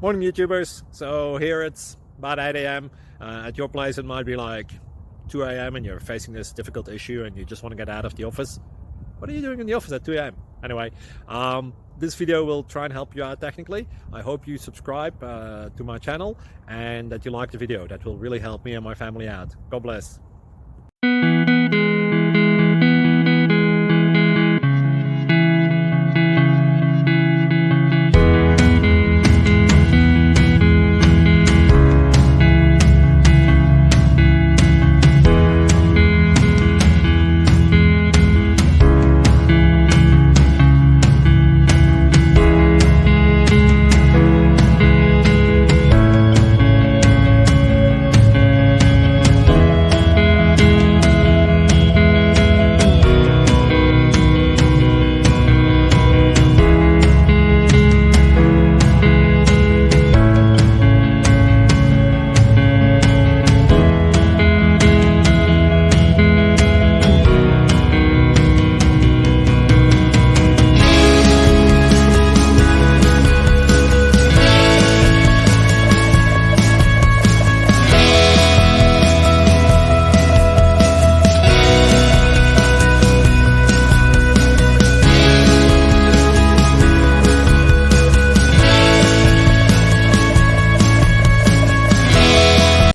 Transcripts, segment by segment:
Morning YouTubers. So here it's about 8 a.m. At your place it might be like 2 a.m. and you're facing this difficult issue and you just want to get out of the office. What are you doing in the office at 2 a.m.? Anyway, this video will try and help you out technically. I hope you subscribe to my channel and that you like the video. That will really help me and my family out. God bless.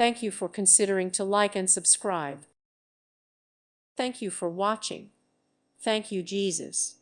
Thank you for considering to like and subscribe. Thank you for watching. Thank you, Jesus.